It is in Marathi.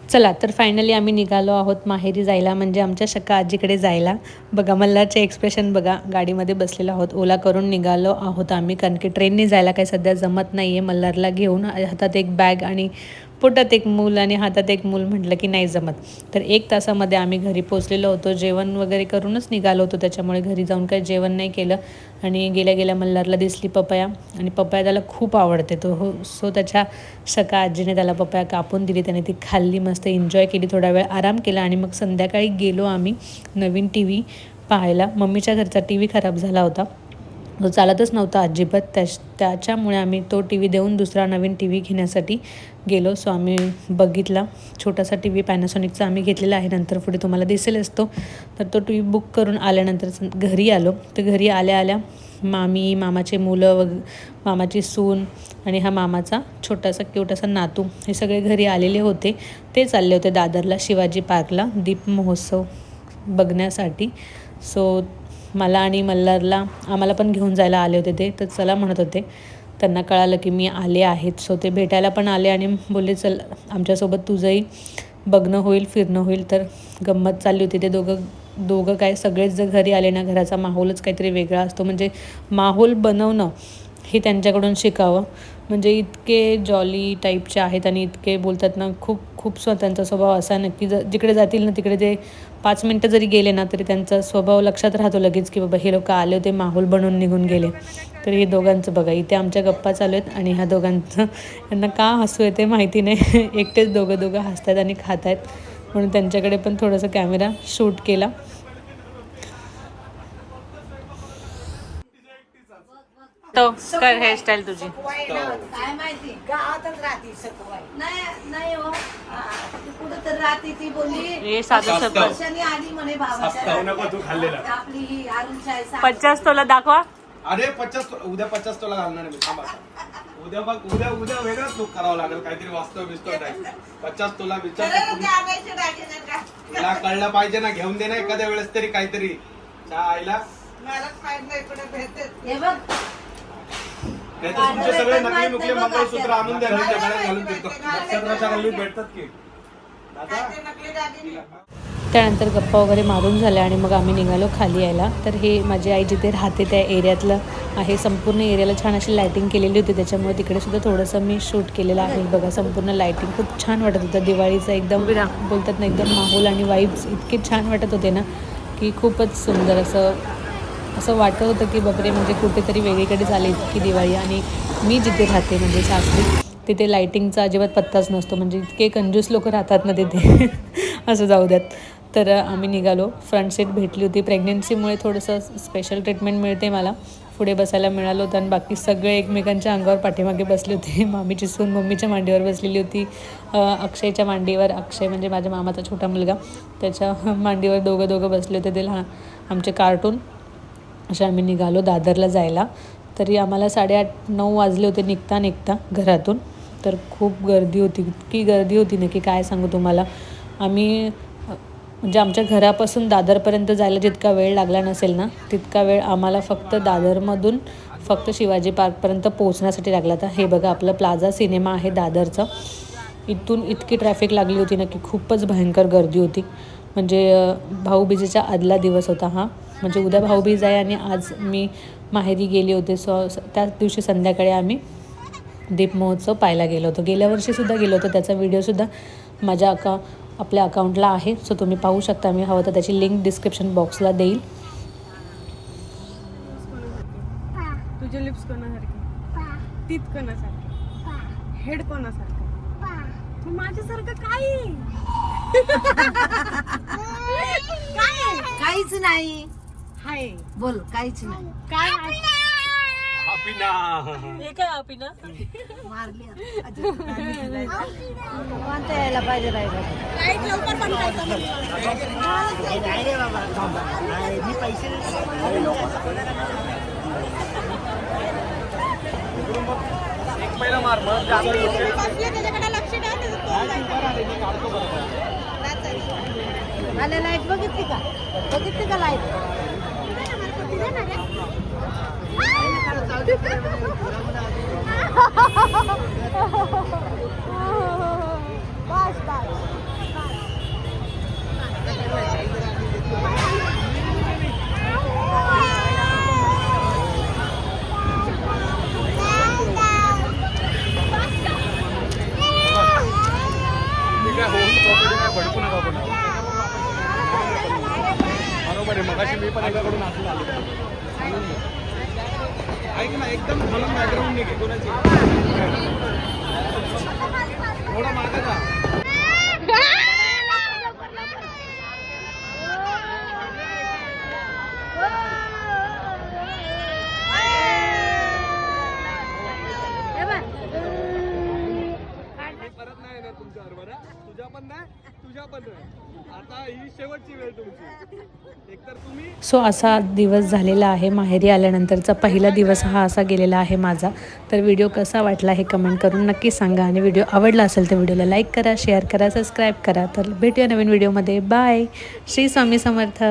चला तर फायनली आम्ही निघालो आहोत माहेरी जायला, म्हणजे आमच्या शका आजीकडे जायला. बघा मल्हारचे एक्सप्रेशन बघा. गाडीमध्ये बसलेलो आहोत, ओला करून निघालो आहोत आम्ही, कारण की ट्रेनने जायला काही सध्या जमत नाही आहे. मल्हारला घेऊन हातात एक बॅग आणि पोटात एक मूल आणि हातात एक मूल म्हटलं की नाही जमत. तर 1 तासामध्ये आम्ही घरी पोचलेलो होतो. जेवण वगैरे करूनच निघालो होतो, त्याच्यामुळे घरी जाऊन काही जेवण नाही केलं. आणि गेल्या गेल्या मल्हारला दिसली पपया, आणि पपया त्याला खूप आवडते तो सो त्याच्या शका आजीने त्याला पपया कापून दिली. त्याने ती खाल्ली, मस्त एन्जॉय केली, थोडा वेळ आराम केला. आणि मग संध्याकाळी गेलो आम्ही नवीन टी व्ही पाहायला. मम्मीच्या घरचा टी व्ही खराब झाला होता, तो चालतच नव्हता अजिबात. त्याच्यामुळे आम्ही तो टी व्ही देऊन दुसरा नवीन टी व्ही घेण्यासाठी गेलो. सो आम्ही बघितला छोटासा टी व्ही, पॅनासॉनिकचा आम्ही घेतलेला आहे, नंतर पुढे तुम्हाला दिसेल असतो. तर तो टी व्ही बुक करून आल्यानंतर घरी आलो. तर घरी आल्या आल्या मामी, मामाचे मुलं मामाची सून आणि हा मामाचा छोटासा क्यूट असा नातू, हे सगळे घरी आलेले होते. ते चालले होते दादरला शिवाजी पार्कला दीप महोत्सव बघण्यासाठी. सो मला आणि मल्हारला आम्हाला पण घेऊन जायला आले होते ते, तर चला म्हणत होते. त्यांना कळालं की मी आले आहेत, सो ते भेटायला पण आले आणि बोलले चल आमच्यासोबत तुझंही बघणं होईल, फिरणं होईल. तर गंमत चालली होती. ते दोघं काय, सगळेच जर घरी आले ना, घराचा माहोलच काहीतरी वेगळा असतो. म्हणजे माहोल बनवणं हे त्यांच्याकडून शिकावं. म्हणजे इतके जॉली टाईपचे आहेत आणि इतके बोलतात ना, खूप त्यांचा स्वभाव असा ना की जिकडे जातील ना तिकडे ते 5 मिनटं जरी गेले ना तरी त्यांचा स्वभाव लक्षात राहतो लगेच, की बाबा हे लोक आले होते, माहोल बनवून निघून गेले. तर हे दोघांचं बघा, इथे आमच्या गप्पा चालू आहेत आणि ह्या दोघांचं यांना का हसू येते माहिती नाही. एकटेच दोघं हसतात आणि खात आहेत, म्हणून त्यांच्याकडे पण थोडंसं कॅमेरा शूट केला. तो कर हेअरस्टाईल तुझी. काय माहिती गावातच राहते सकवाई नाही हो, कुठं तर राहते. ती बोलली हे साधं सगळं वर्षांनी आली म्हणे भावाच्या आपली ही अरुणशाही 50 तोला दाखवा. अरे 50 उद्या 50 तोला घालणार आहे मी. थांबा उद्या बघ, उद्या वेगळाच लुक करावं लागेल, काहीतरी वास्तव बिस्तव नाही. 50 तोला विचार कळलं पाहिजे ना, घेऊन दे ना एखाद्या वेळेस तरी काहीतरी. त्या आईला हे बघ नाही तर तुमचे सगळे नकली नुकले मंगळसूत्र आणून द्या, गळ्यात घालून देतो. नक्षत्राच्या गल्लीत भेटतात की त्यानंतर गप्पा वगैरे मारून झाल्या आणि मग आम्ही निघालो खाली यायला. तर हे माझी आई जिथे राहते त्या एरियातलं आहे. संपूर्ण एरियाला छान अशी लायटिंग केलेली होती, त्याच्यामुळे तिकडे सुद्धा थोडंसं मी शूट केलेलं आहे. बघा संपूर्ण लायटिंग खूप छान वाटत होतं. दिवाळीचं एकदम बोलतात ना, एकदम माहोल आणि वाईब्स इतके छान वाटत होते ना की खूपच सुंदर असं वाटत होतं की बापरे, म्हणजे कुठेतरी वेगळीकडे झाली इतकी दिवाळी. आणि मी जिथे राहते म्हणजे सासरी, तिथे लायटिंगचा अजिबात पत्ताच नसतो. म्हणजे इतके कंजूस लोक राहतात ना तिथे. असं जाऊ द्यात. तर आम्ही निघालो. फ्रंट सीट भेटली होती. प्रेग्नेन्सीमुळे थोडंसं स्पेशल ट्रीटमेंट मिळते मला, पुढे बसायला मिळालं होतं. आणि बाकी सगळे एकमेकांच्या अंगावर पाठीमागे बसले होते. मामीची सून मम्मीच्या मांडीवर बसलेली होती, अक्षयच्या मांडीवर, अक्षय म्हणजे माझ्या मामाचा छोटा मुलगा, त्याच्या मांडीवर दोघं बसले होते. ते लहान आमचे कार्टून. अशा आम्ही निघालो दादरला जायला. तरी आम्हाला 8:30-9 वाजले होते निघता घरातून. तर खूप गर्दी होती, इतकी गर्दी होती ना की काय सांगू तुम्हाला. आम्ही म्हणजे आमच्या घरापासून दादरपर्यंत जायला जितका वेळ लागला नसेल ना, तितका वेळ आम्हाला फक्त दादरमधून फक्त शिवाजी पार्कपर्यंत पोहोचण्यासाठी लागला. तर हे बघा आपलं प्लाझा सिनेमा आहे दादरचं. इथून इतकी ट्रॅफिक लागली होती ना की खूपच भयंकर गर्दी होती. म्हणजे भाऊबीजेच्या आदला दिवस होता हा. म्हणजे उद्या भाऊबीज आहे आणि आज मी माहेरी गेले होते. सो त्याच दिवशी संध्याकाळी आम्ही दीप महोत्सव पाहायला गेलो होतो. गेल्या वर्षीसुद्धा गेलो होतो, त्याचा व्हिडिओसुद्धा माझ्या आपल्या अकाउंटला आहे. सो तुम्ही पाहू शकता. मी हवं तर त्याची लिंक डिस्क्रिप्शन बॉक्सला देईल. तुझे लिप्स कोणासारखे, तीत कोणासारखे, हेड कोणासारखं, माझ्यासारखं काय काहीच नाही. हाय बोल काहीच नाही. काय मारली कोणत्या यायला पाहिजे राहिलं. मला लाईट बघितली का लाईट. बस मी पण एकाकडून असं झालं. ऐक ना एकदम खालून बॅकग्राऊंड निघे कोणाची थोडं मागं जा. परत नाही येणार तुमच्यावर बरं. तुझ्या पण नाही आता ही शेवटची वेळ तुमची. एकतर तुम्ही सो असा दिवस झालेला आहे. माहेरी आल्यानंतरचा पहिला दिवस हा असा गेलेला आहे माझा. तर व्हिडिओ कसा वाटला हे कमेंट करून नक्की सांगा आणि व्हिडिओ आवडला असेल तर व्हिडिओला लाईक करा, शेअर करा, सबस्क्राईब करा. तर भेटूया नवीन व्हिडिओमध्ये. बाय. श्री स्वामी समर्थ.